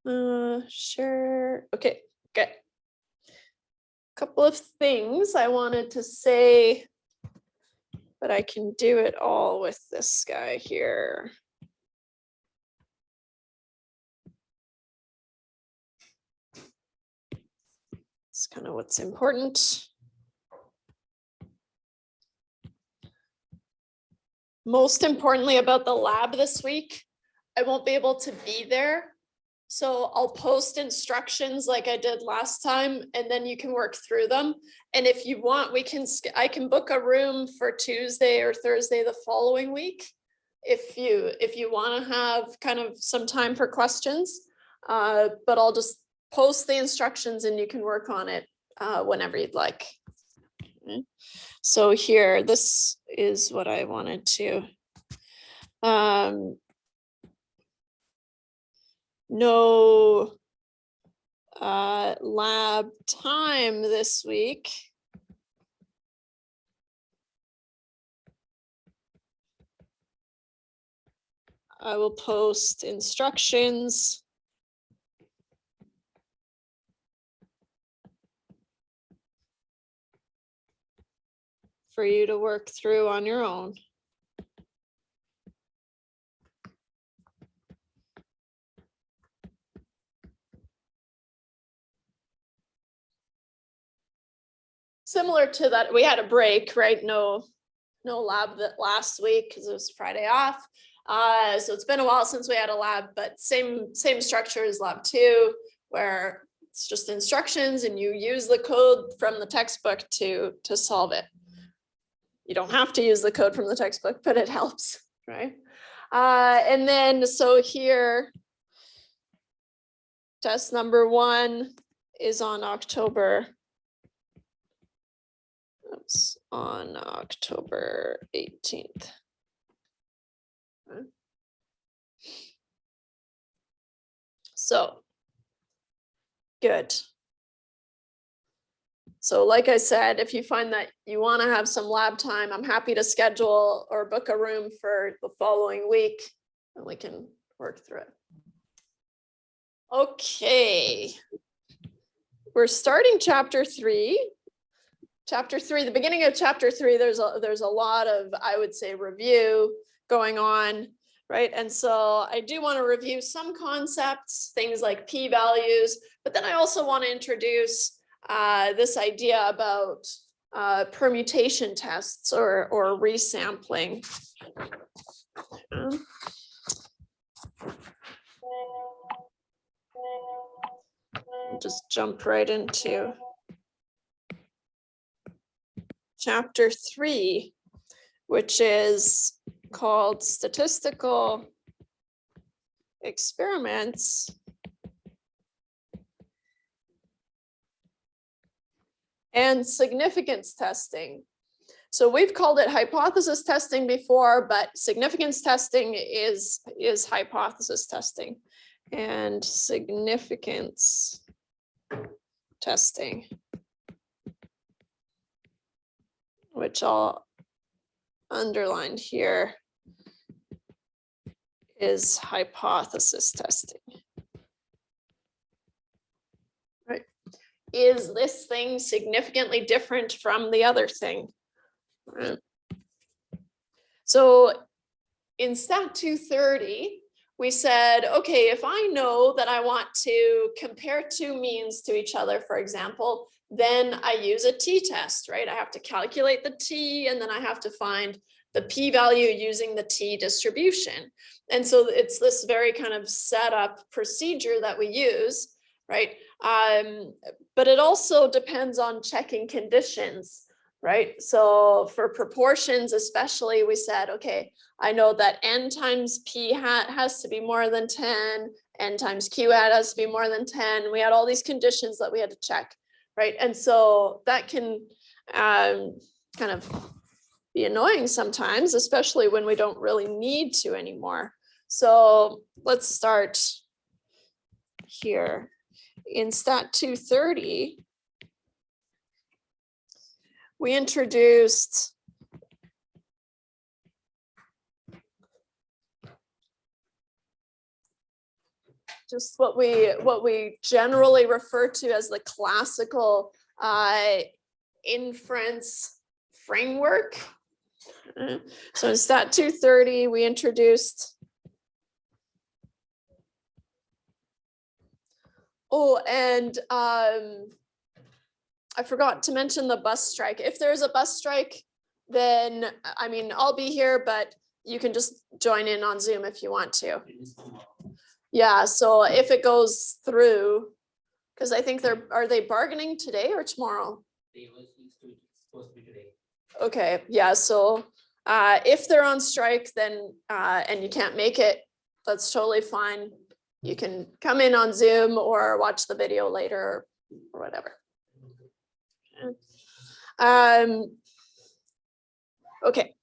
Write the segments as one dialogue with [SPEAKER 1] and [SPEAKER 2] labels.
[SPEAKER 1] Sure. Okay, good. Couple of things I wanted to say, but I can do it all with this guy here. It's kind of what's important. Most importantly about the lab this week, I won't be able to be there. So I'll post instructions like I did last time, and then you can work through them. And if you want, I can book a room for Tuesday or Thursday the following week. If you want to have kind of some time for questions, but I'll just post the instructions and you can work on it whenever you'd like. Okay. So here, this is what I wanted to. No lab time this week. I will post instructions. For you to work through on your own. Similar to that, we had a break, right? No lab that last week because it was Friday off. So it's been a while since we had a lab, but same structure as lab 2, where it's just instructions and you use the code from the textbook to solve it. You don't have to use the code from the textbook, but it helps, right? And then, so here, test number 1 is on October 18th. Okay. So, good. So like I said, if you find that you want to have some lab time, I'm happy to schedule or book a room for the following week and we can work through it. Okay. We're starting chapter 3. Chapter 3, the beginning of chapter 3, there's a lot of, I would say, review going on, right? And so I do want to review some concepts, things like p-values, but then I also want to introduce this idea about permutation tests or resampling. I'll just jump right into chapter 3, which is called Statistical Experiments and Significance Testing. So we've called it hypothesis testing before, but significance testing is hypothesis testing, and significance testing, which I'll underline here, is hypothesis testing. Right? Is this thing significantly different from the other thing? Right. So in Stat 230, we said, okay, if I know that I want to compare 2 means to each other, for example, then I use a t-test, right? I have to calculate the t, and then I have to find the p-value using the t distribution. And so it's this very kind of set up procedure that we use, right? But it also depends on checking conditions, right? So for proportions especially, we said, okay, I know that n times p hat has to be more than 10, n times q hat has to be more than 10. We had all these conditions that we had to check, right? And so that can kind of be annoying sometimes, especially when we don't really need to anymore. So let's start here. In Stat 230, we introduced just what we generally refer to as the classical inference framework. So in Stat 230, we introduced. Oh, and I forgot to mention the bus strike. If there's a bus strike, then, I mean, I'll be here, but you can just join in on Zoom if you want to. Yeah, so if it goes through, because I think are they bargaining today or tomorrow?
[SPEAKER 2] Supposed to be today.
[SPEAKER 1] Okay, yeah, so if they're on strike, then and you can't make it, that's totally fine. You can come in on Zoom or watch the video later or whatever. Okay,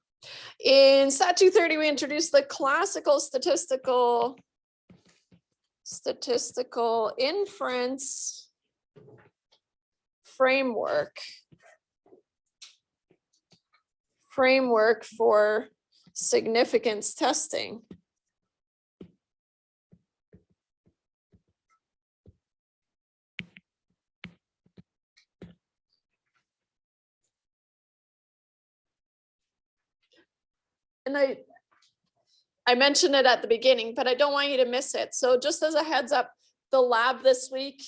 [SPEAKER 1] in Stat 230, we introduced the classical statistical inference framework for significance testing. And I mentioned it at the beginning, but I don't want you to miss it. So just as a heads up, the lab this week,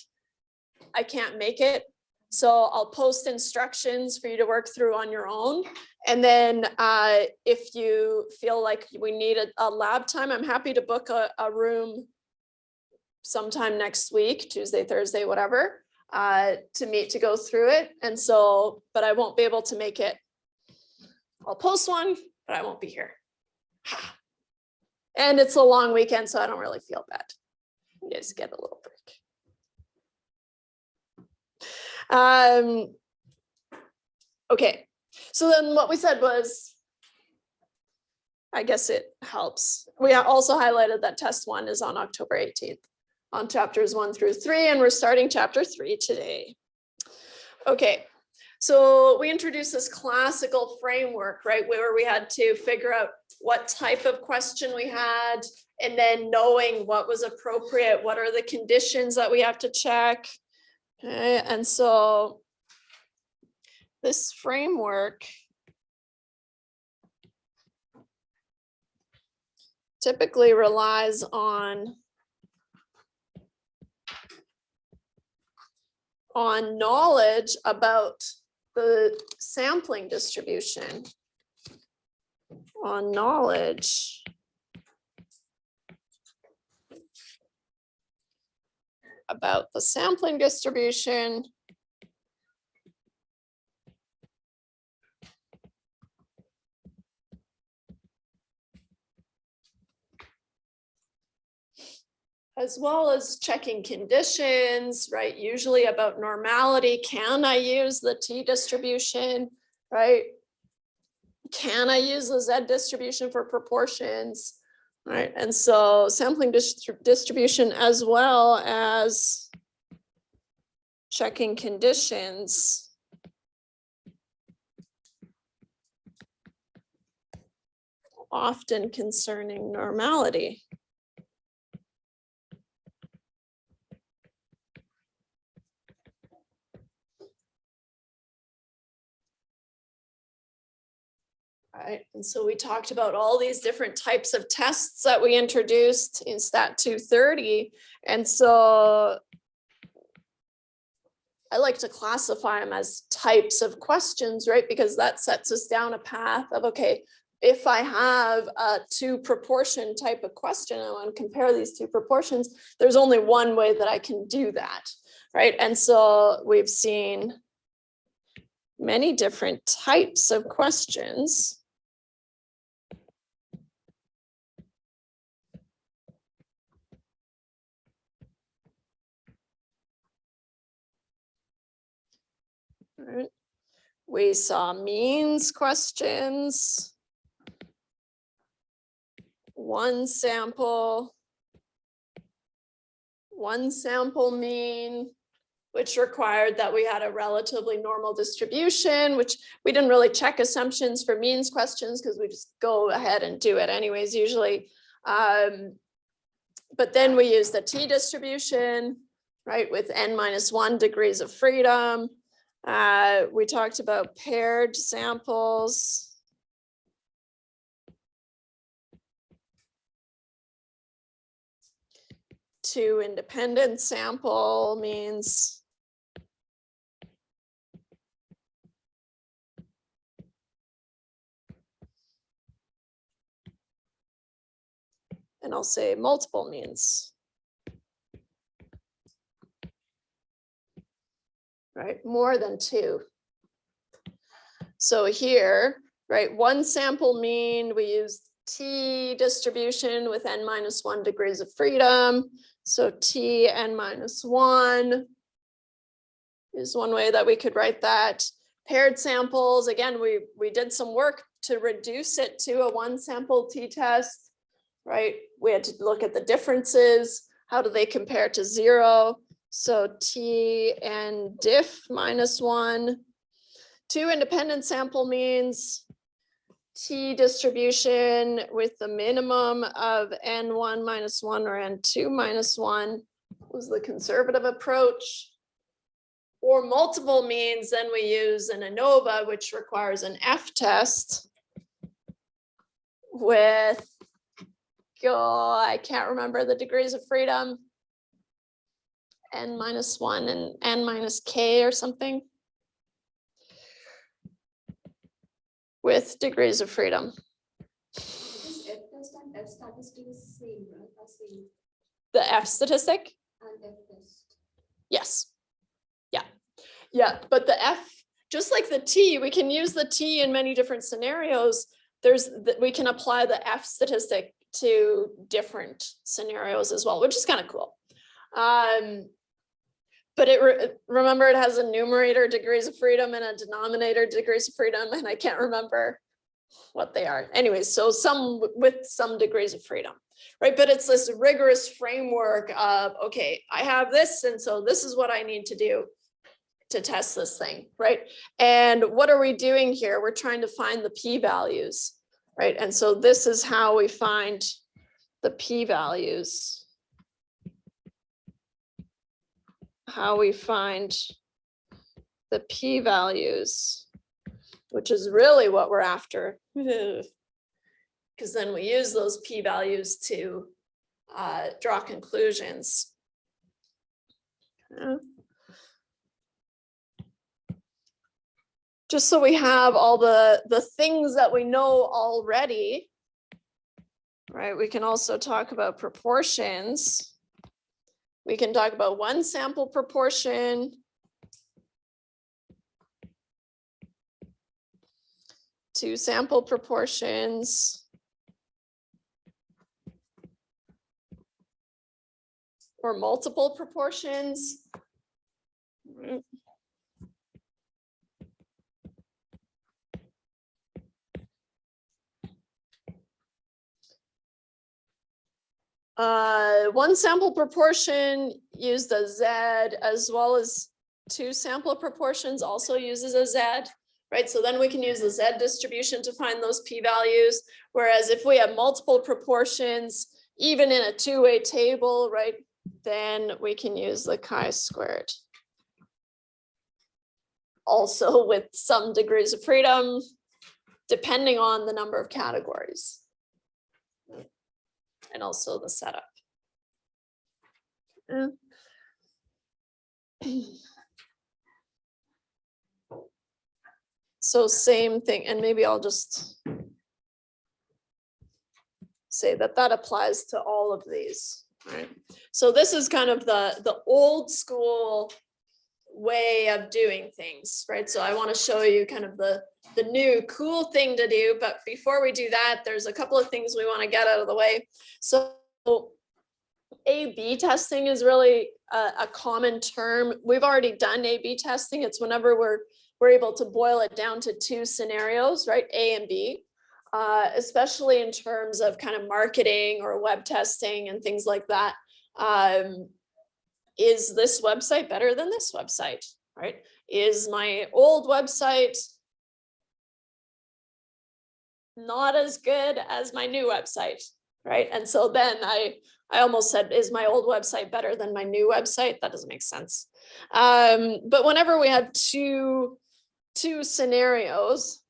[SPEAKER 1] I can't make it. So I'll post instructions for you to work through on your own. And then if you feel like we need a lab time, I'm happy to book a room sometime next week, Tuesday, Thursday, whatever, to meet to go through it. And so, but I won't be able to make it. I'll post one, but I won't be here. And it's a long weekend, so I don't really feel bad. You guys get a little break. Okay, so then what we said was, I guess it helps. We also highlighted that test 1 is on October 18th on chapters 1 through 3, and we're starting chapter 3 today. Okay, so we introduced this classical framework, right, where we had to figure out what type of question we had, and then knowing what was appropriate, what are the conditions that we have to check. Okay, and so this framework typically relies on knowledge about the sampling distribution, on knowledge about the sampling distribution as well as checking conditions, right? Usually about normality. Can I use the t distribution, right? Can I use the z distribution for proportions, right? And so sampling distribution as well as checking conditions. Often concerning normality. Right, and so we talked about all these different types of tests that we introduced in Stat 230. And so I like to classify them as types of questions, right? Because that sets us down a path of, okay, if I have a 2 proportion type of question, I want to compare these 2 proportions, there's only one way that I can do that, right? And so we've seen many different types of questions. Right. We saw means questions, one sample mean, which required that we had a relatively normal distribution, which we didn't really check assumptions for means questions because we just go ahead and do it anyways usually. But but then we use the t-distribution, right, with n-1 degrees of freedom. We talked about paired samples. Two independent sample means and I'll say multiple means, right, more than two. So here, right, one sample mean, we use t distribution with n-1 degrees of freedom. So t n-1 is one way that we could write that. Paired samples, again, we did some work to reduce it to a one sample t-test, right? We had to look at the differences. How do they compare to 0? So t and diff -1. Two independent sample means t distribution with the minimum of n1 -1 or n2 -1 was the conservative approach. Or multiple means, then we use an ANOVA, which requires an F test with, I can't remember the degrees of freedom, n-1 and n-k or something, with degrees of freedom.
[SPEAKER 3] This F test and F statistic is same, right? Same.
[SPEAKER 1] The F statistic?
[SPEAKER 3] And F test.
[SPEAKER 1] Yes. Yeah, but the F, just like the T, we can use the T in many different scenarios. We can apply the F statistic to different scenarios as well, which is kind of cool. But remember, it has a numerator degrees of freedom and a denominator degrees of freedom, and I can't remember what they are. Anyways, so some with some degrees of freedom, right? But it's this rigorous framework of, okay, I have this, and so this is what I need to do to test this thing, right? And what are we doing here? We're trying to find the p-values, right? And so this is how we find the p-values. How we find the p-values, which is really what we're after. Because then we use those p-values to draw conclusions. Just so we have all the things that we know already, right? We can also talk about proportions. We can talk about one sample proportion, two sample proportions, or multiple proportions. One sample proportion used a Z, as well as two sample proportions also uses a Z, right? So then we can use the Z distribution to find those p-values. Whereas if we have multiple proportions, even in a two-way table, right, then we can use the chi-squared. Also with some degrees of freedom, depending on the number of categories. And also the setup. So same thing, and maybe I'll just say that that applies to all of these, right? So this is kind of the old school way of doing things, right? So I want to show you kind of the new cool thing to do, but before we do that, there's a couple of things we want to get out of the way. So A/B testing is really a common term. We've already done A/B testing. It's whenever we're able to boil it down to two scenarios, right? A and B, especially in terms of kind of marketing or web testing and things like that. Is this website better than this website, right? Is my old website not as good as my new website, right? And so then I almost said, is my old website better than my new website? That doesn't make sense. But whenever we have two scenarios,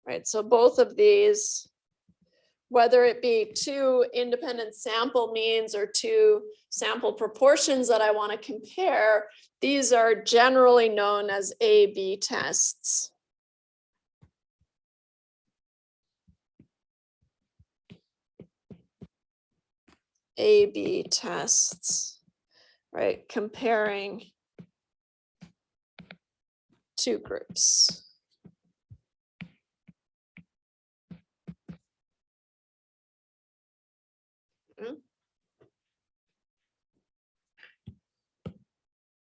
[SPEAKER 1] right? So both of these, whether it be two independent sample means or two sample proportions that I want to compare, these are generally known as A/B tests. A/B tests, right? Comparing two groups.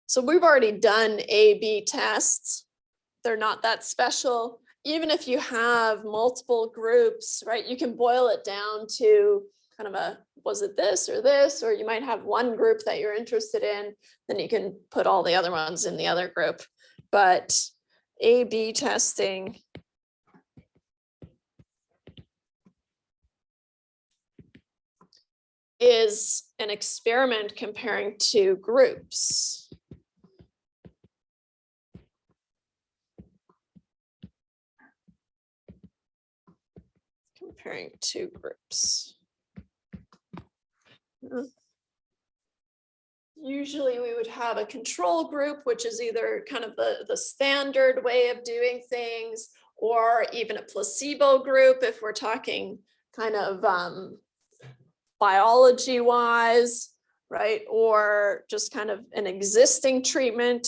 [SPEAKER 1] So we've already done A/B tests. They're not that special. Even if you have multiple groups, right, you can boil it down to kind of a, was it this, or you might have one group that you're interested in, then you can put all the other ones in the other group. But A/B testing is an experiment comparing two groups. Comparing two groups. Usually we would have a control group, which is either kind of the standard way of doing things, or even a placebo group if we're talking kind of biology wise, right? Or just kind of an existing treatment,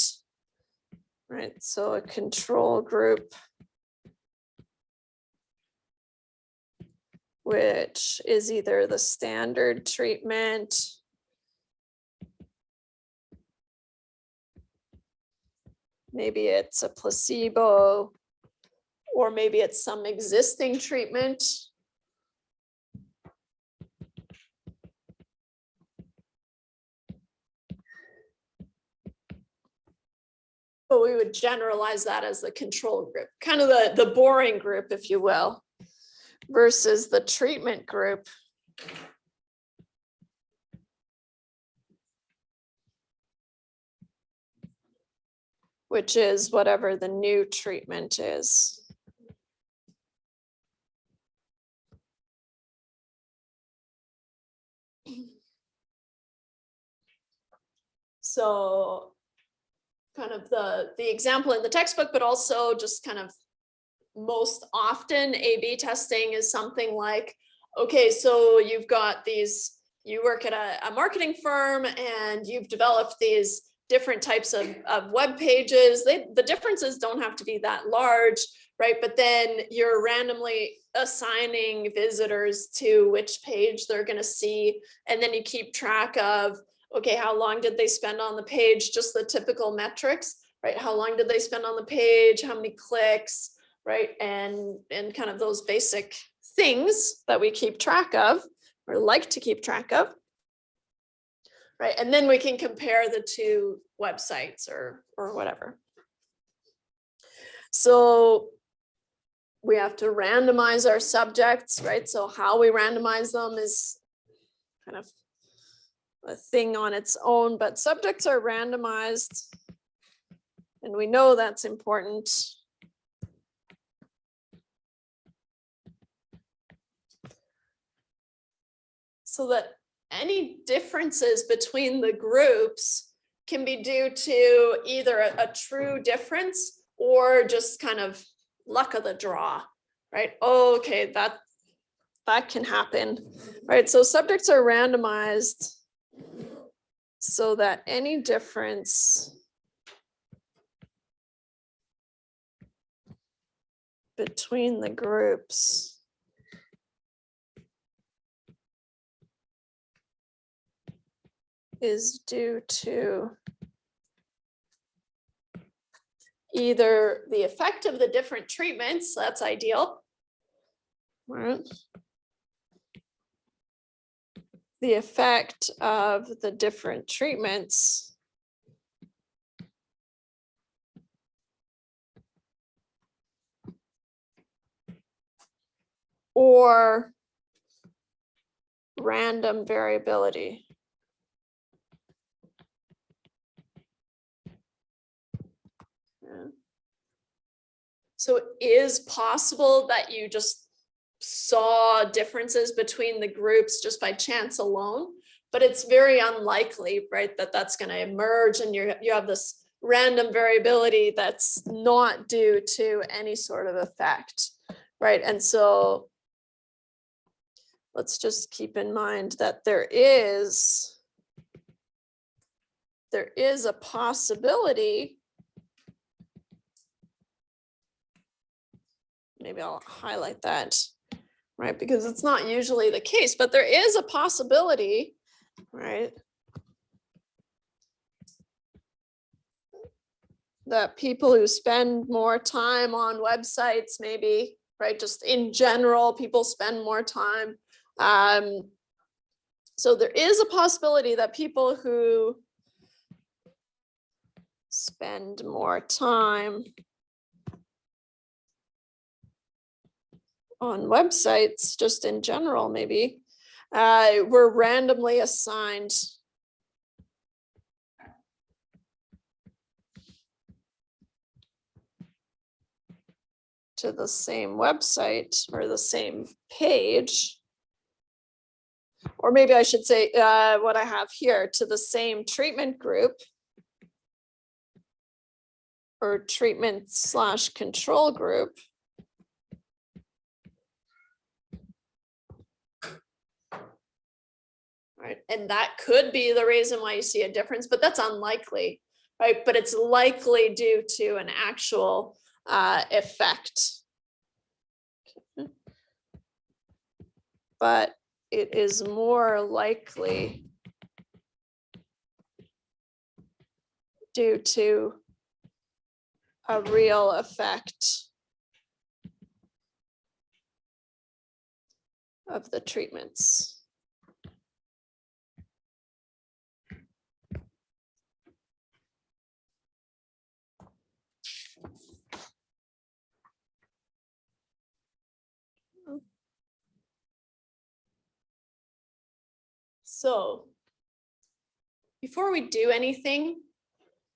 [SPEAKER 1] right? So a control group, which is either the standard treatment maybe it's a placebo, or maybe it's some existing treatment. But we would generalize that as the control group, kind of the boring group, if you will, versus the treatment group. Which is whatever the new treatment is. So kind of the example in the textbook, but also just kind of most often A/B testing is something like, okay, so you've got these, you work at a marketing firm and you've developed these different types of web pages. The differences don't have to be that large, right? But then you're randomly assigning visitors to which page they're going to see. And then you keep track of, okay, how long did they spend on the page? Just the typical metrics, right? How long did they spend on the page? How many clicks, right? And kind of those basic things that we keep track of or like to keep track of. Right, and then we can compare the two websites or whatever. So we have to randomize our subjects, right? So how we randomize them is kind of a thing on its own, but subjects are randomized, and we know that's important. So that any differences between the groups can be due to either a true difference or just kind of luck of the draw, right? Oh, okay, that can happen, right? So subjects are randomized so that any difference between the groups is due to either the effect of the different treatments, that's ideal, right? The effect of the different treatments or random variability. Yeah. So it is possible that you just saw differences between the groups just by chance alone, but it's very unlikely, right, that that's going to emerge and you have this random variability that's not due to any sort of effect, right? And so let's just keep in mind that there is a possibility. Maybe I'll highlight that, right? Because it's not usually the case, but there is a possibility, right? That people who spend more time on websites, maybe, right? Just in general, people spend more time. So there is a possibility that people who spend more time on websites, just in general, maybe, were randomly assigned to the same website or the same page. Or maybe I should say what I have here, to the same treatment group or treatment/control group. Right, and that could be the reason why you see a difference, but that's unlikely, right? But it's likely due to an actual effect. But it is more likely due to a real effect of the treatments. So before we do anything,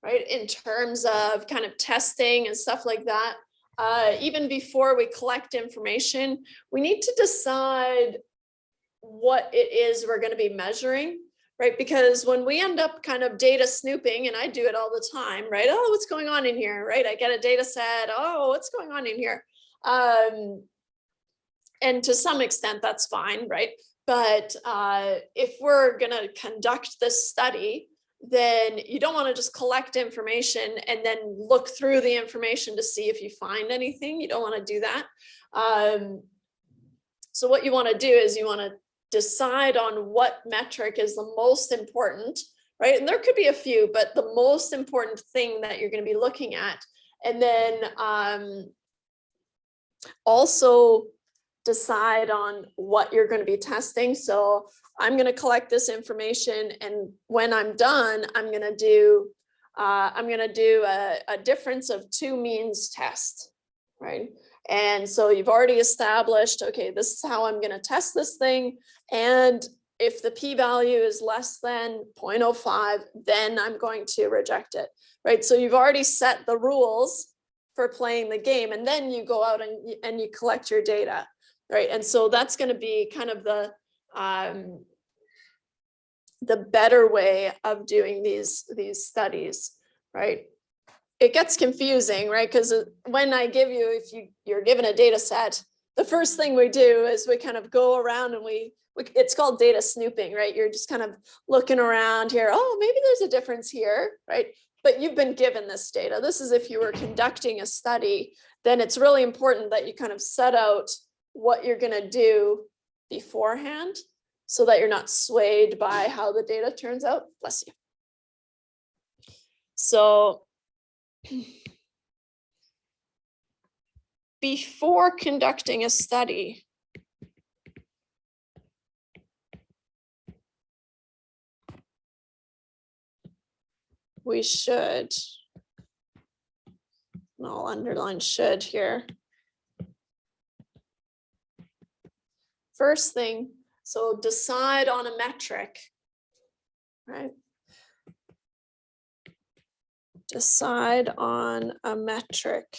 [SPEAKER 1] right, in terms of kind of testing and stuff like that, even before we collect information, we need to decide what it is we're going to be measuring, right? Because when we end up kind of data snooping, and I do it all the time, right? Oh, what's going on in here, right? I get a data set. Oh, what's going on in here? And to some extent, that's fine, right? But if we're going to conduct this study, then you don't want to just collect information and then look through the information to see if you find anything. You don't want to do that. So what you want to do is you want to decide on what metric is the most important, right? And there could be a few, but the most important thing that you're going to be looking at. And then also decide on what you're going to be testing. So I'm going to collect this information, and when I'm done, I'm going to do a difference of two means test, right? And so you've already established, okay, this is how I'm going to test this thing, and if the p-value is less than 0.05, then I'm going to reject it, right? So you've already set the rules for playing the game, and then you go out and you collect your data, right? And so that's going to be kind of the better way of doing these studies, right? It gets confusing, right? Because when I give you, if you're given a data set, the first thing we do is we kind of go around and it's called data snooping, right? You're just kind of looking around here. Oh, maybe there's a difference here, right? But you've been given this data. This is if you were conducting a study, then it's really important that you kind of set out what you're going to do beforehand so that you're not swayed by how the data turns out. Bless you. So before conducting a study, we should, and I'll underline should here. First thing, So decide on a metric, right? Decide on a metric.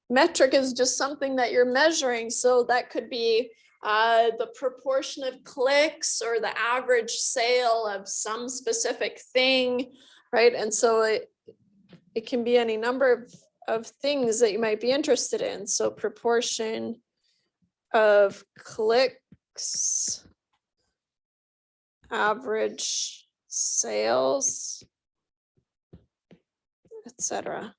[SPEAKER 1] Metric is just something that you're measuring. So that could be the proportion of clicks or the average sale of some specific thing, right? And so it can be any number of things that you might be interested in. So proportion of clicks, average sales, etc.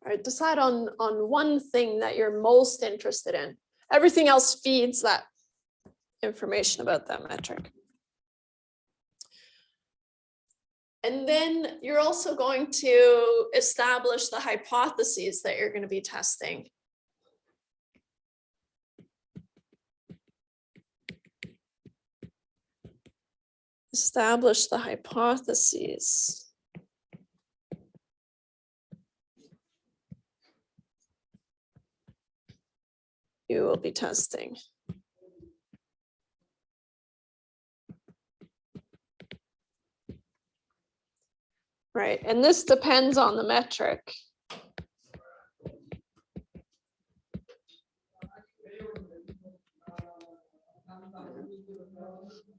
[SPEAKER 1] All right, decide on one thing that you're most interested in. Everything else feeds that information about that metric. And then you're also going to establish the hypotheses that you're going to be testing. Establish the hypotheses. You will be testing. Right, and this depends on the metric.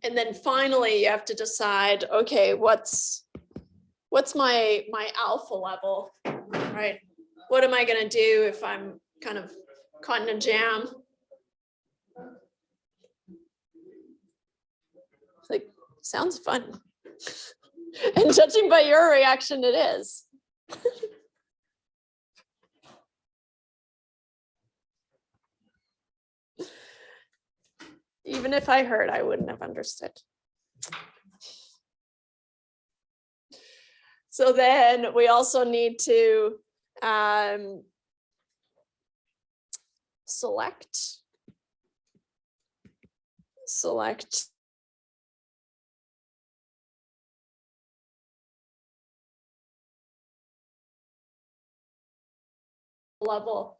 [SPEAKER 1] And then finally, you have to decide, okay, what's my alpha level, right? What am I gonna do if I'm kind of caught in a jam? It's like, sounds fun. And judging by your reaction, it is. Even if I heard, I wouldn't have understood. So then we also need to select level.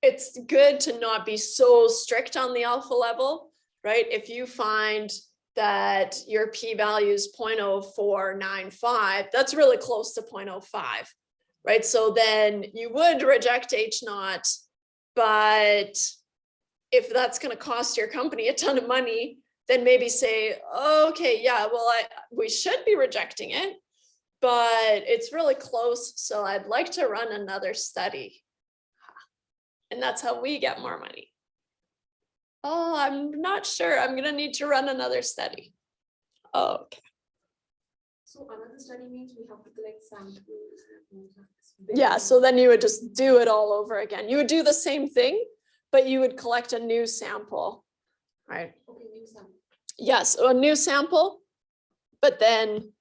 [SPEAKER 1] It's good to not be so strict on the alpha level, right? If you find that your p-value is 0.0495, that's really close to 0.05, right? So then you would reject H0, but if that's going to cost your company a ton of money, then maybe say, okay, yeah, well, we should be rejecting it, but it's really close, so I'd like to run another study. And that's how we get more money. Oh, I'm not sure. I'm gonna need to run another study. Oh, okay.
[SPEAKER 3] So another study means we have to collect samples.
[SPEAKER 1] Yeah, so then you would just do it all over again. You would do the same thing, but you would collect a new sample, right?
[SPEAKER 3] Okay, new sample.
[SPEAKER 1] Yes, a new sample, but then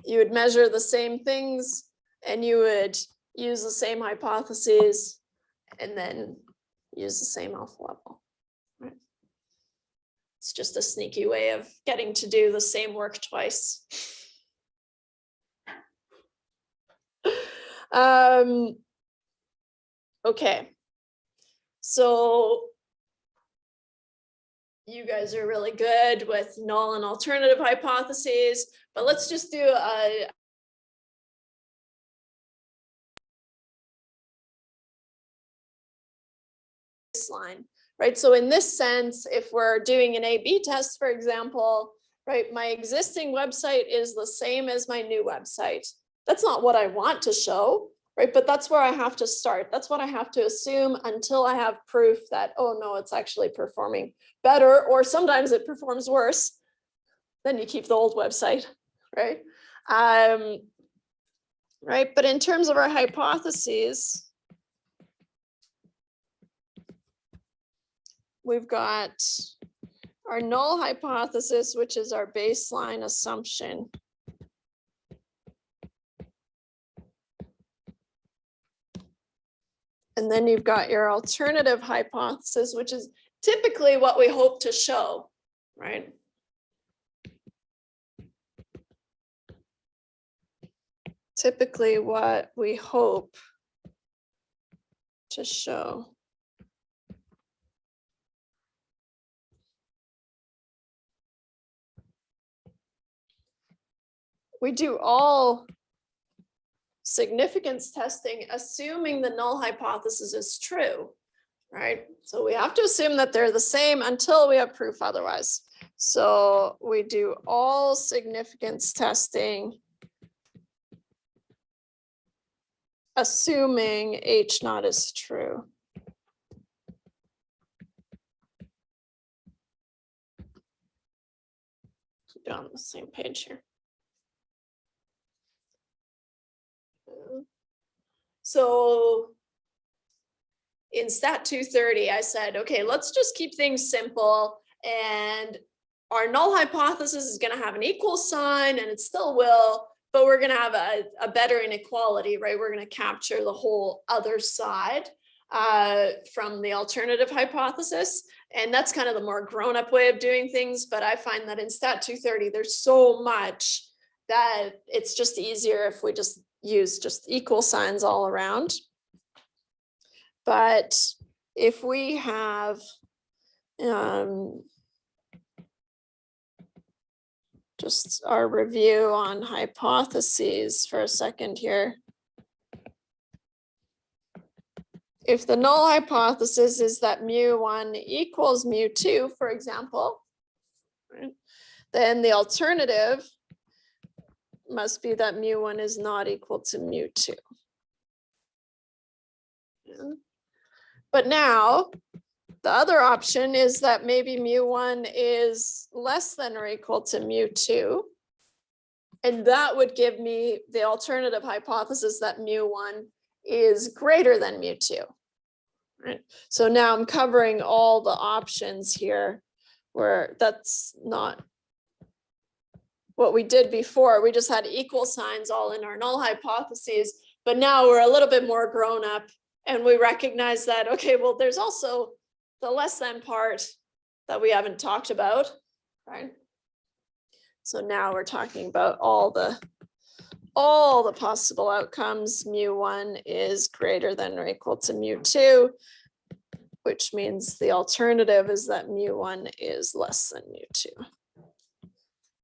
[SPEAKER 1] you would measure the same things and you would use the same hypotheses and then use the same alpha level. Right? It's just a sneaky way of getting to do the same work twice. Okay, so you guys are really good with null and alternative hypotheses, but let's just do a baseline, right? So in this sense, if we're doing an A/B test, for example, right, my existing website is the same as my new website. That's not what I want to show, right? But that's where I have to start. That's what I have to assume until I have proof that, oh no, it's actually performing better, or sometimes it performs worse. Then you keep the old website, right? Right, but in terms of our hypotheses, we've got our null hypothesis, which is our baseline assumption. And then you've got your alternative hypothesis, which is typically what we hope to show, right? Typically what we hope to show. we do all significance testing, assuming the null hypothesis is true, right? So we have to assume that they're the same until we have proof otherwise. So we do all significance testing, assuming H naught is true. Keep it on the same page here. So in stat 230, I said, okay, let's just keep things simple, and our null hypothesis is going to have an equal sign, and it still will, but we're going to have a better inequality, right? We're going to capture the whole other side from the alternative hypothesis. And that's kind of the more grown-up way of doing things. But I find that in stat 230, there's so much that it's just easier if we just use just equal signs all around. But if we have just our review on hypotheses for a second here. If the null hypothesis is that mu1 equals mu2, for example, right, then the alternative must be that mu1 is not equal to mu2. Yeah. But now, the other option is that maybe mu1 is less than or equal to mu2. And that would give me the alternative hypothesis that mu1 is greater than mu2. Right? So now I'm covering all the options here where that's not what we did before. We just had equal signs all in our null hypotheses, but now we're a little bit more grown up and we recognize that, okay, well, there's also the less than part that we haven't talked about, right? So now we're talking about all the possible outcomes. Mu1 is greater than or equal to mu2, which means the alternative is that mu1 is less than mu2.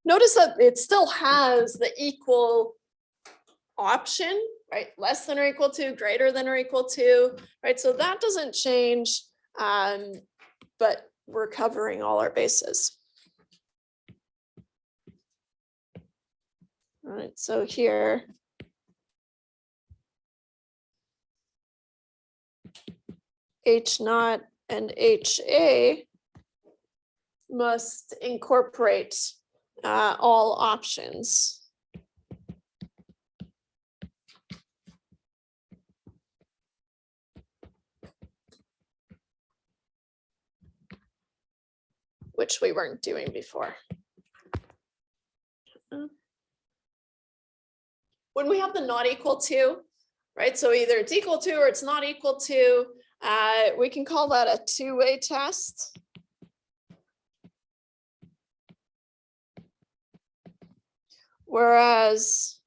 [SPEAKER 1] Notice that it still has the equal option, right? Less than or equal to, greater than or equal to, right? So that doesn't change, but we're covering all our bases. All right, so here, H naught and HA must incorporate all options. Which we weren't doing before. When we have the not equal to, right? So either it's equal to or it's not equal to, we can call that a two-way test. Whereas,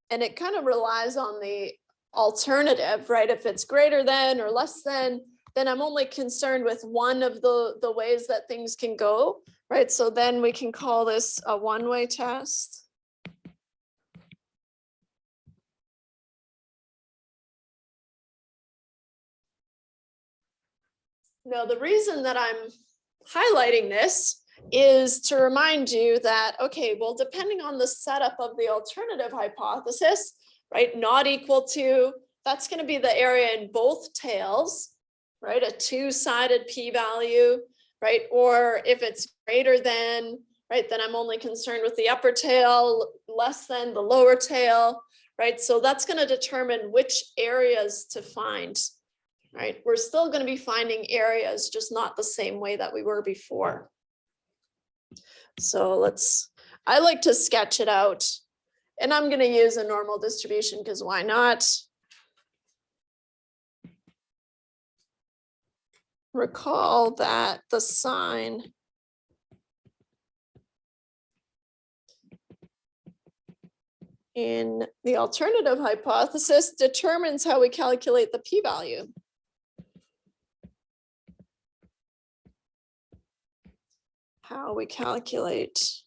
[SPEAKER 1] and it kind of relies on the alternative, right? If it's greater than or less than, then I'm only concerned with one of the ways that things can go, right? So then we can call this a one-way test. Now, the reason that I'm highlighting this is to remind you that, okay, well, depending on the setup of the alternative hypothesis, right, not equal to, that's going to be the area in both tails, right, a two-sided p-value, right, or if it's greater than, right, then I'm only concerned with the upper tail, less than the lower tail, right, so that's going to determine which areas to find. Right, we're still going to be finding areas, just not the same way that we were before. So I like to sketch it out, and I'm going to use a normal distribution because why not? Recall that the sign in the alternative hypothesis determines how we calculate the p-value. How we calculate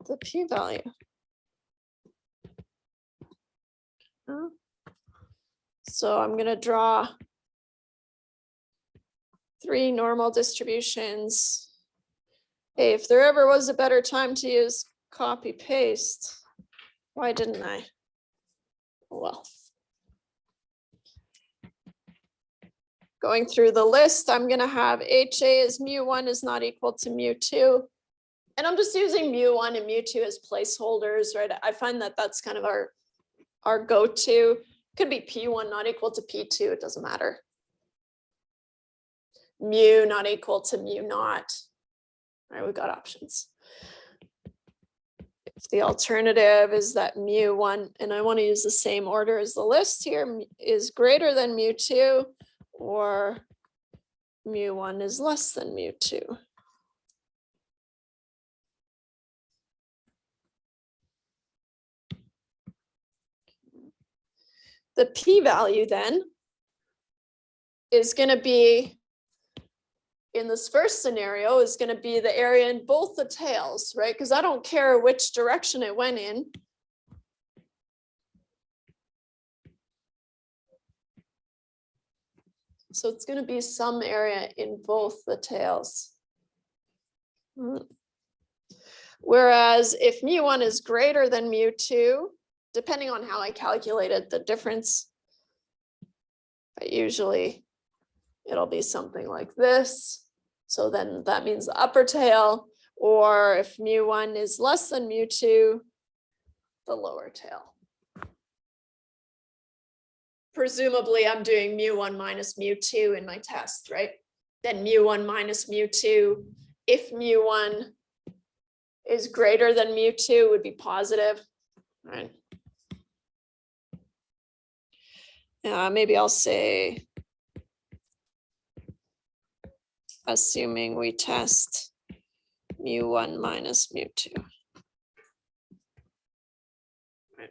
[SPEAKER 1] the p-value. So I'm gonna draw 3 normal distributions. Hey, if there ever was a better time to use copy paste, why didn't I? Well. Going through the list, I'm gonna have HA is mu1 is not equal to mu2. And I'm just using mu1 and mu2 as placeholders, right? I find that that's kind of our go-to. Could be P1 not equal to P2, it doesn't matter. Mu not equal to mu naught. All right, we've got options. If the alternative is that mu1, and I want to use the same order as the list here, is greater than mu2, or mu1 is less than mu2. The p-value then is going to be, in this first scenario, is going to be the area in both the tails, right? Because I don't care which direction it went in. So it's going to be some area in both the tails. Whereas if mu1 is greater than mu2, depending on how I calculated the difference, but usually it'll be something like this. So then that means the upper tail, or if mu1 is less than mu2, the lower tail. Presumably I'm doing mu1 minus mu2 in my test, right? Then mu1 minus mu2, if mu1 is greater than mu2 would be positive, right? Maybe I'll say, assuming we test mu1 minus mu2. Right.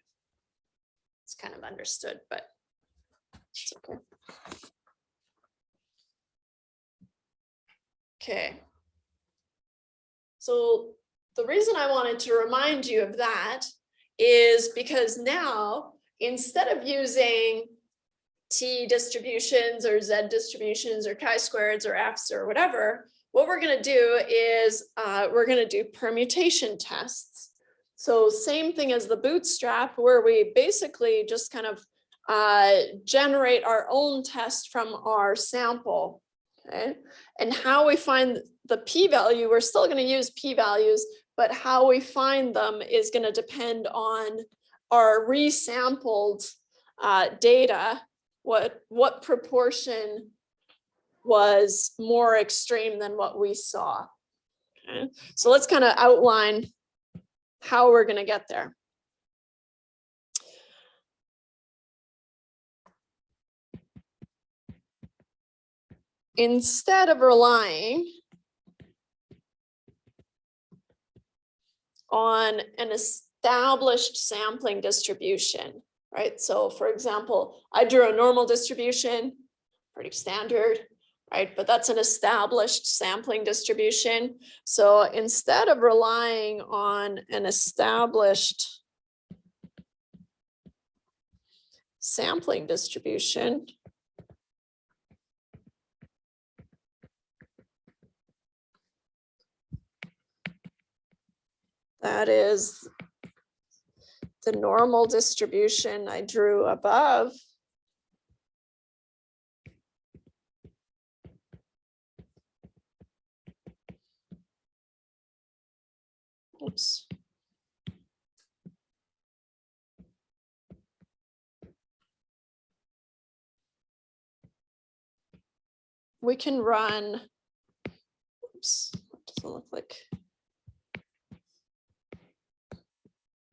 [SPEAKER 1] It's kind of understood, but it's okay. Okay. So the reason I wanted to remind you of that is because now, instead of using T distributions or Z distributions or chi-squareds or Fs or whatever, what we're going to do is we're going to do permutation tests. So same thing as the bootstrap, where we basically just kind of generate our own test from our sample. Okay? And how we find the p-value, we're still going to use p-values, but how we find them is going to depend on our resampled data. What proportion was more extreme than what we saw. Okay. So let's kind of outline how we're going to get there. Instead of relying on an established sampling distribution, right? So for example, I drew a normal distribution, pretty standard, right? But that's an established sampling distribution. So instead of relying on an established sampling distribution, that is the normal distribution I drew above. Oops. We can run, oops, what does it look like?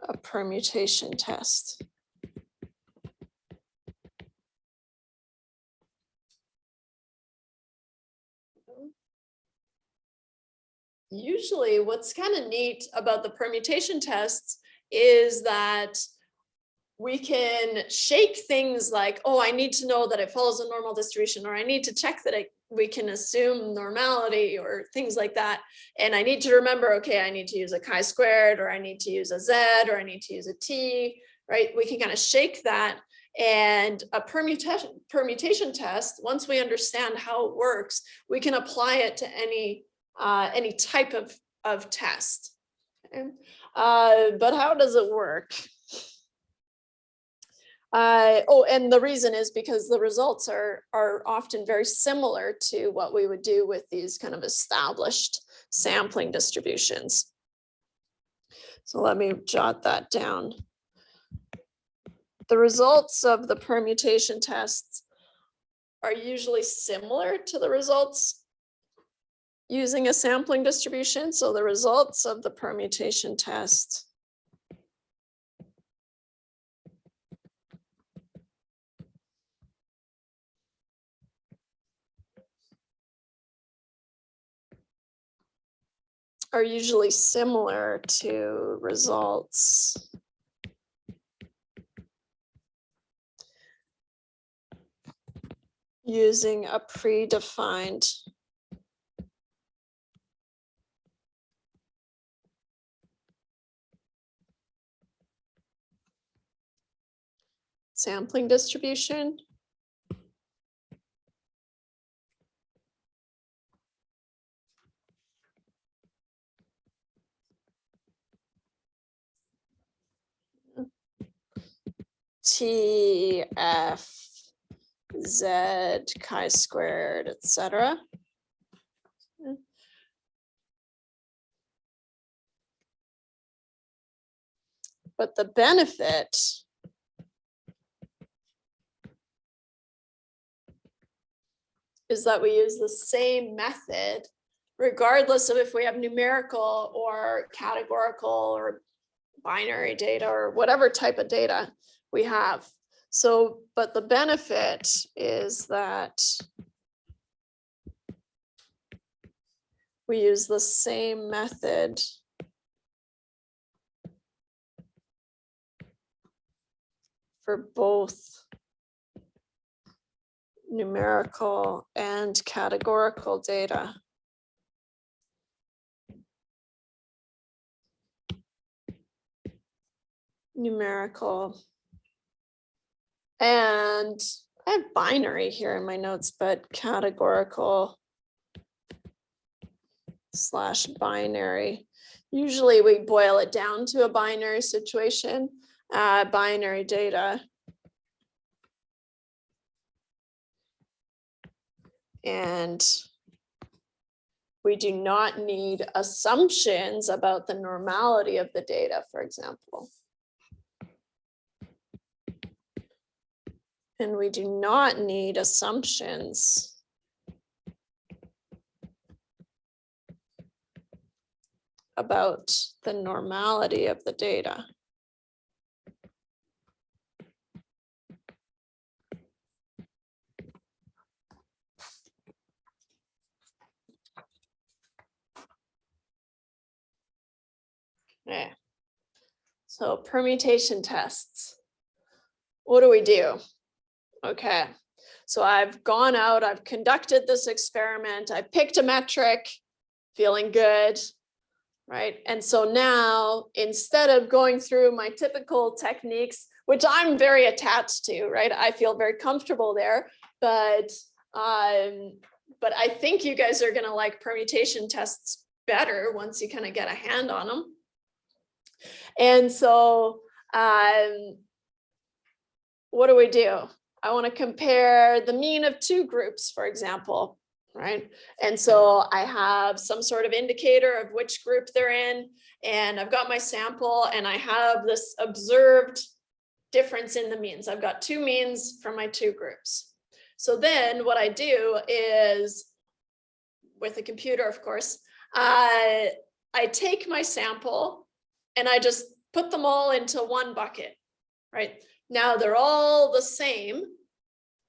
[SPEAKER 1] A permutation test. Usually what's kind of neat about the permutation tests is that we can shake things like, oh, I need to know that it follows a normal distribution, or I need to check that it we can assume normality or things like that. And I need to remember, okay, I need to use a chi-squared, or I need to use a z, or I need to use a t, right? We can kind of shake that. And a permutation test, once we understand how it works, we can apply it to any type of test. Okay? But how does it work? Oh, and the reason is because the results are often very similar to what we would do with these kind of established sampling distributions. So let me jot that down. The results of the permutation tests are usually similar to the results using a sampling distribution. So the results of the permutation test are usually similar to results using a predefined sampling distribution. T, F, Z, chi-squared, etc. But the benefit is that we use the same method, regardless of if we have numerical or categorical or binary data or whatever type of data we have. So, but the benefit is that we use the same method for both numerical and categorical data. Numerical. And I have binary here in my notes, but categorical / binary. Usually we boil it down to a binary situation, binary data. And we do not need assumptions about the normality of the data, for example. And we do not need assumptions about the normality of the data. Okay. So permutation tests. What do we do? Okay, so I've gone out, I've conducted this experiment, I picked a metric, feeling good, right? And so now, instead of going through my typical techniques, which I'm very attached to, right? I feel very comfortable there, but I think you guys are gonna like permutation tests better once you kind of get a hand on them. And so what do we do? I want to compare the mean of two groups, for example, right? And so I have some sort of indicator of which group they're in, and I've got my sample, and I have this observed difference in the means. I've got two means from my two groups. So then what I do is, with a computer, of course, I take my sample and I just put them all into one bucket, right? Now they're all the same,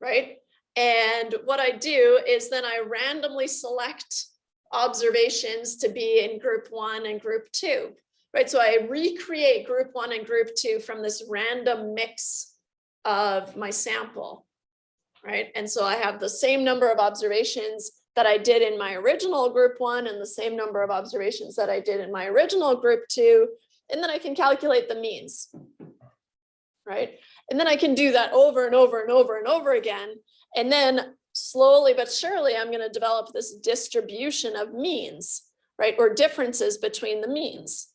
[SPEAKER 1] right? And what I do is then I randomly select observations to be in group 1 and group 2, right? So I recreate group 1 and group 2 from this random mix of my sample, right? And so I have the same number of observations that I did in my original group 1 and the same number of observations that I did in my original group 2, and then I can calculate the means, right? And then I can do that over and over and over and over again. And then slowly but surely, I'm going to develop this distribution of means, right? Or differences between the means,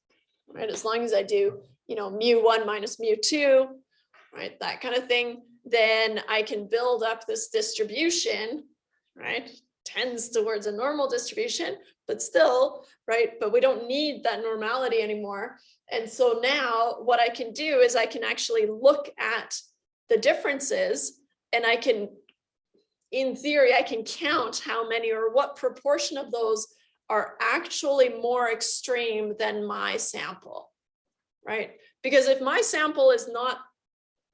[SPEAKER 1] right? As long as I do, mu1 minus mu2, right? That kind of thing, then I can build up this distribution, right? Tends towards a normal distribution, but still, right? But we don't need that normality anymore. And so now what I can do is I can actually look at the differences, and I can, in theory, I can count how many or what proportion of those are actually more extreme than my sample, right? Because if my sample is not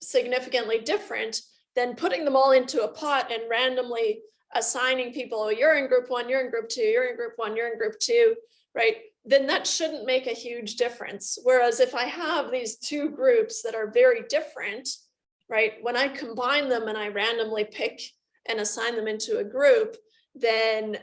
[SPEAKER 1] significantly different, then putting them all into a pot and randomly assigning people, oh, you're in group 1, you're in group 2, you're in group 1, you're in group 2, right? Then that shouldn't make a huge difference. Whereas if I have these two groups that are very different, right? When I combine them and I randomly pick and assign them into a group, then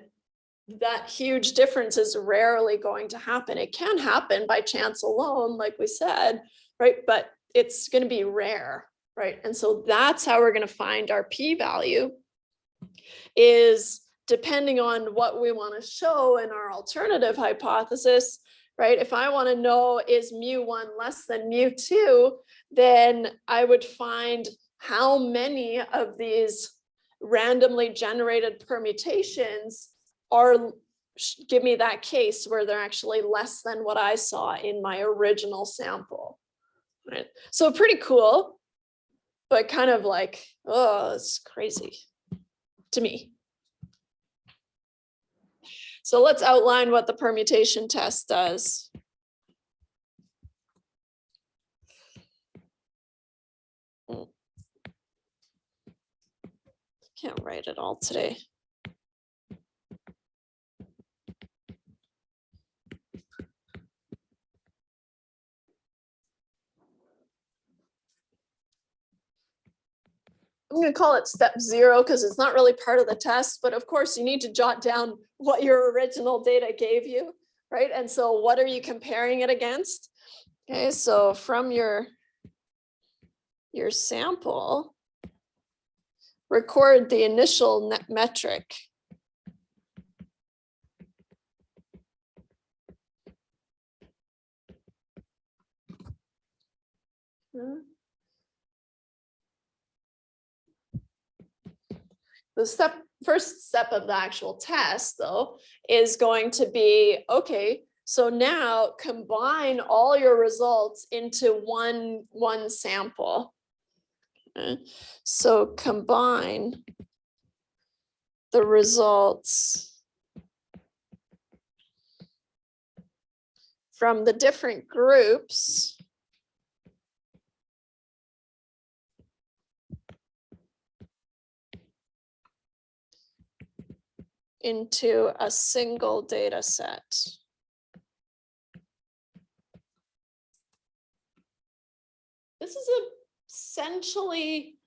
[SPEAKER 1] that huge difference is rarely going to happen. It can happen by chance alone, like we said, right? But it's going to be rare, right? And so that's how we're going to find our p-value, is depending on what we want to show in our alternative hypothesis, right? If I want to know is mu1 less than mu2, then I would find how many of these randomly generated permutations give me that case where they're actually less than what I saw in my original sample, right? So pretty cool, but kind of like, oh, it's crazy to me. So let's outline what the permutation test does. Can't write it all today. I'm going to call it step 0 because it's not really part of the test, but of course you need to jot down what your original data gave you, right? And so what are you comparing it against? Okay, so from your sample, record the initial net metric. The first step of the actual test, though, is going to be, okay, so now combine all your results into one sample. Okay. So combine the results from the different groups into a single data set. This is essentially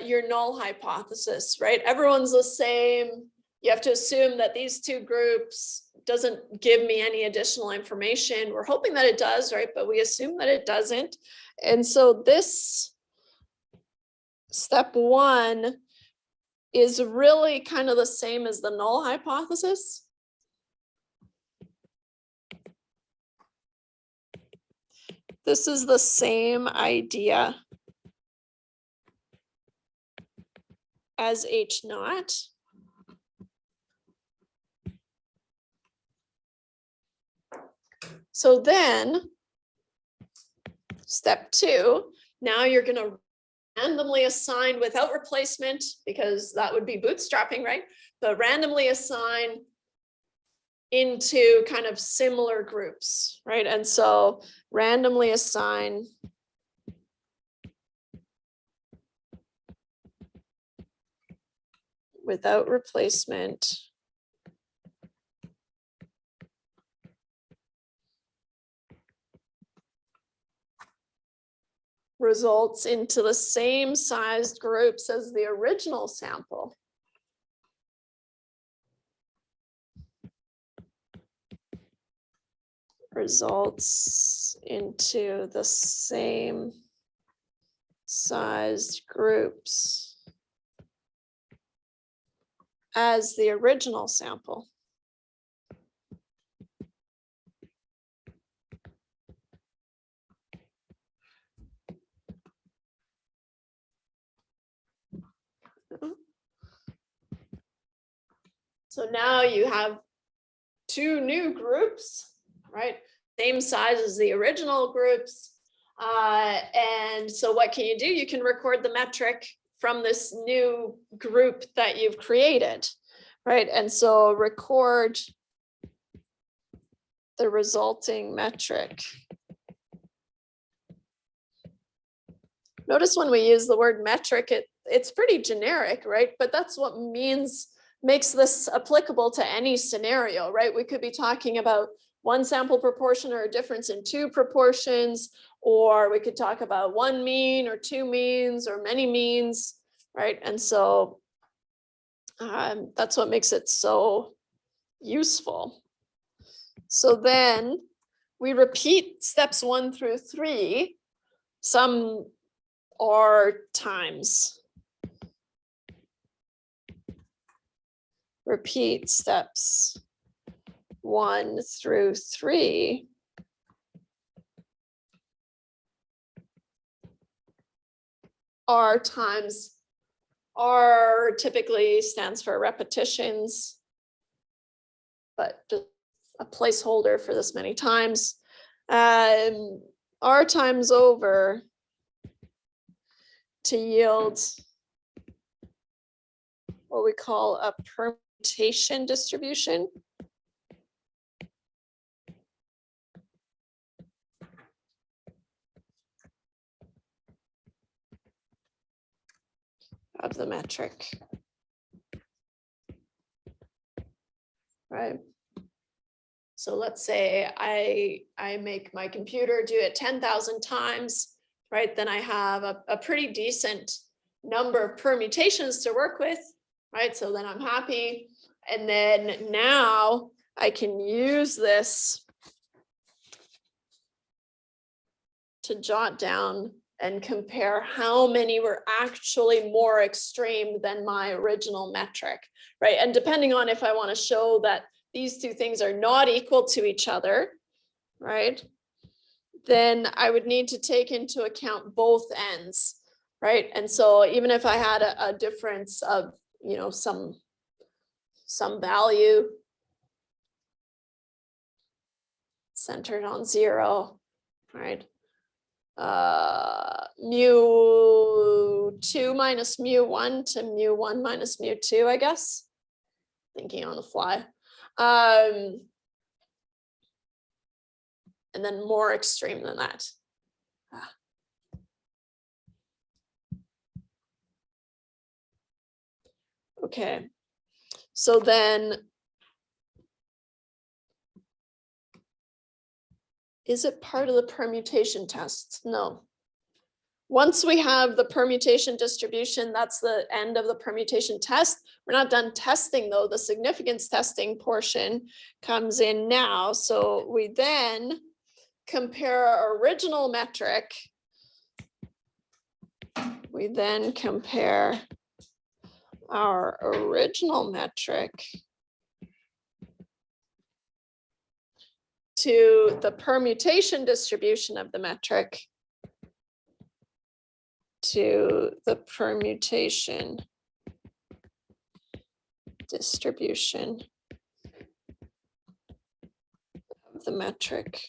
[SPEAKER 1] your null hypothesis, right? Everyone's the same. You have to assume that these two groups doesn't give me any additional information. We're hoping that it does, right? But we assume that it doesn't. And so this step 1 is really kind of the same as the null hypothesis. This is the same idea as H0. So then step 2, now you're going to randomly assign without replacement, because that would be bootstrapping, right? But randomly assign into kind of similar groups, right? And so randomly assign without replacement results into the same sized groups as the original sample. Results into the same sized groups as the original sample. So now you have two new groups, right? Same size as the original groups. And so what can you do? You can record the metric from this new group that you've created, right? And so record the resulting metric. Notice when we use the word metric, it's pretty generic, right? But that's what makes this applicable to any scenario, right? We could be talking about one sample proportion or a difference in two proportions, or we could talk about one mean or two means or many means, right? And so that's what makes it so useful. So then we repeat steps 1 through 3 some or times. Repeat steps 1 through 3 R times R typically stands for repetitions, but just a placeholder for this many times. R times over to yield what we call a permutation distribution. Of the metric. Right. So let's say I make my computer do it 10,000 times, right? Then I have a pretty decent number of permutations to work with, right? So then I'm happy. And then now I can use this to jot down and compare how many were actually more extreme than my original metric, right? And depending on if I want to show that these two things are not equal to each other, right? Then I would need to take into account both ends, right? And so even if I had a difference of, you know, some value centered on 0, right? mu2 minus mu1 to mu1 minus mu2, I guess. Thinking on the fly. And then more extreme than that. Okay, so then is it part of the permutation test? No. Once we have the permutation distribution, that's the end of the permutation test. We're not done testing though. The significance testing portion comes in now. So we then compare our original metric. We then compare our original metric to the permutation distribution of the metric, to the permutation distribution of the metric.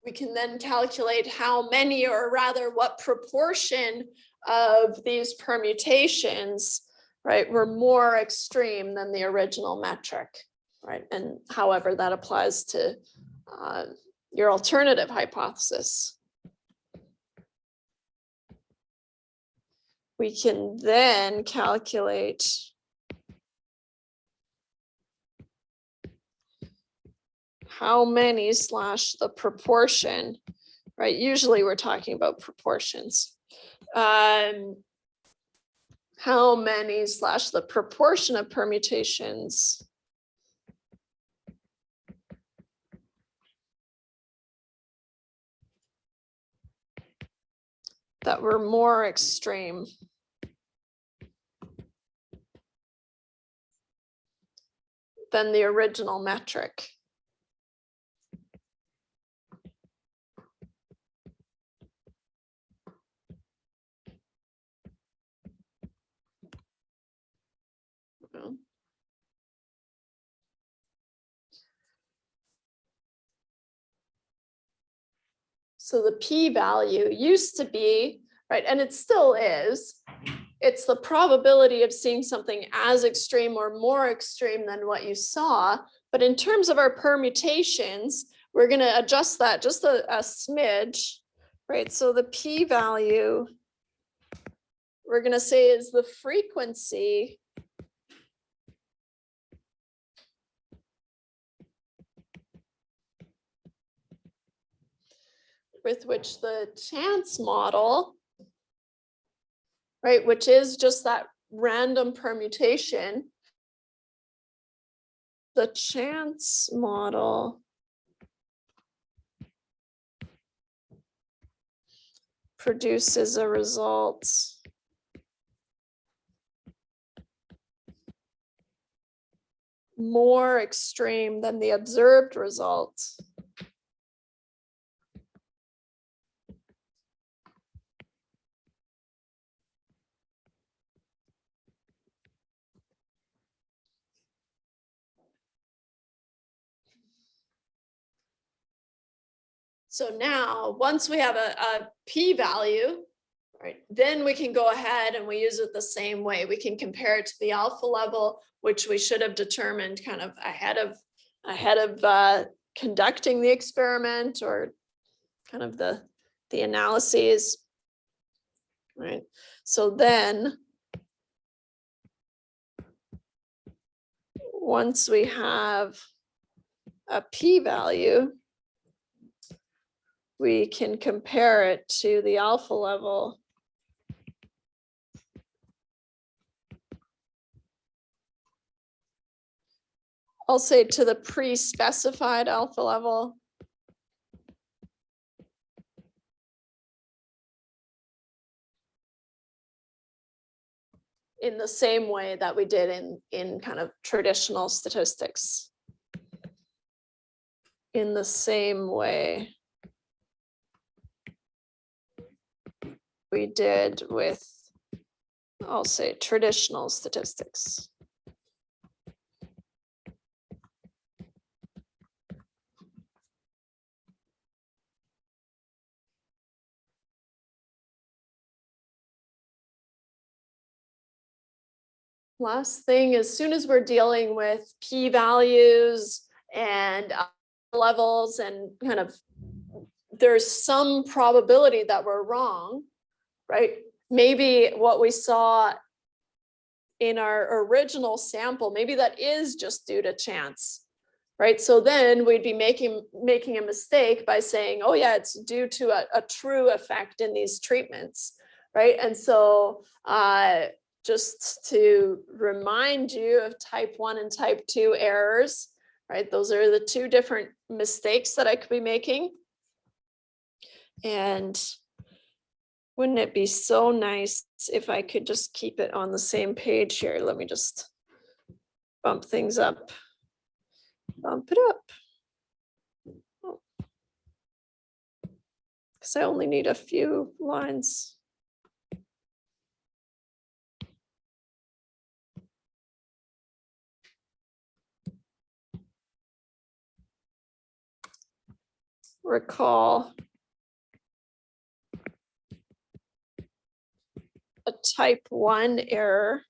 [SPEAKER 1] We can then calculate how many, or rather what proportion of these permutations, right, were more extreme than the original metric, right? And however that applies to your alternative hypothesis. We can then calculate how many slash the proportion, right? Usually we're talking about proportions. How many slash the proportion of permutations that were more extreme than the original metric. So the p-value used to be, right, and it still is, it's the probability of seeing something as extreme or more extreme than what you saw. But in terms of our permutations, we're going to adjust that just a smidge, right? So the p-value, we're going to say is the frequency with which the chance model, right, which is just that random permutation, the chance model produces a result more extreme than the observed result. So now, once we have a p-value, right, then we can go ahead and we use it the same way. We can compare it to the alpha level, which we should have determined kind of ahead of conducting the experiment or kind of the analyses, right? So then, once we have a p-value, we can compare it to the alpha level. I'll say to the pre-specified alpha level. In the same way that we did in kind of traditional statistics. In the same way we did with, I'll say, traditional statistics. Last thing, as soon as we're dealing with p-values and levels and kind of, there's some probability that we're wrong, right? Maybe what we saw in our original sample, maybe that is just due to chance, right? So then we'd be making a mistake by saying, oh yeah, it's due to a true effect in these treatments, right? And so just to remind you of type 1 and type 2 errors, right? Those are the two different mistakes that I could be making. And wouldn't it be so nice if I could just keep it on the same page here? Let me just bump things up. Bump it up. Because I only need a few lines. Recall a type 1 error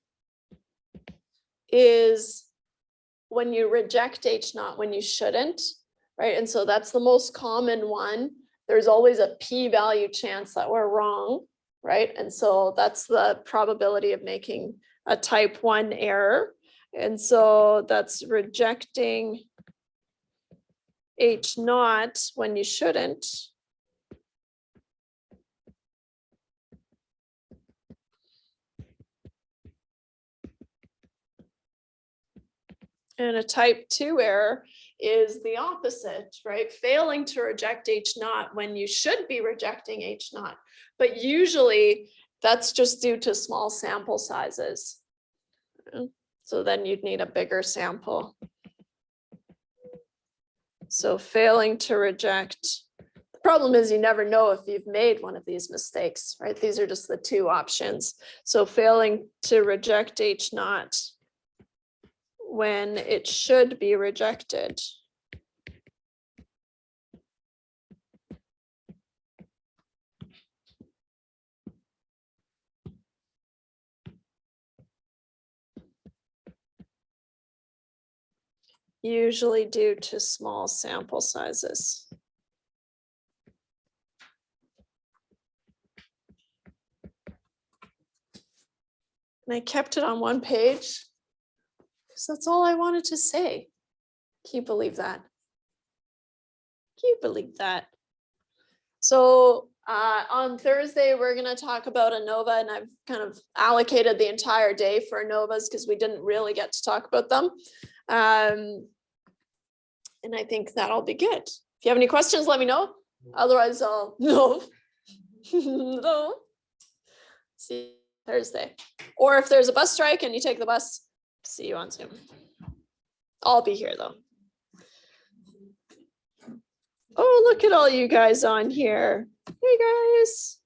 [SPEAKER 1] is when you reject H0 when you shouldn't, right? And so that's the most common one. There's always a p-value chance that we're wrong, right? And so that's the probability of making a type 1 error. And so that's rejecting H naught when you shouldn't. And a type 2 error is the opposite, right? Failing to reject H naught when you should be rejecting H naught. But usually that's just due to small sample sizes. So then you'd need a bigger sample. So failing to reject, the problem is you never know if you've made one of these mistakes, right? These are just the two options. So failing to reject H naught when it should be rejected. Usually due to small sample sizes. And I kept it on one page because that's all I wanted to say. Can you believe that? Can you believe that? So on Thursday, we're going to talk about ANOVA, and I've kind of allocated the entire day for ANOVAs because we didn't really get to talk about them. And I think that'll be good. If you have any questions, let me know. Otherwise, I'll no. No. See you Thursday. Or if there's a bus strike and you take the bus, see you on Zoom. I'll be here though. Oh, look at all you guys on here. Hey guys.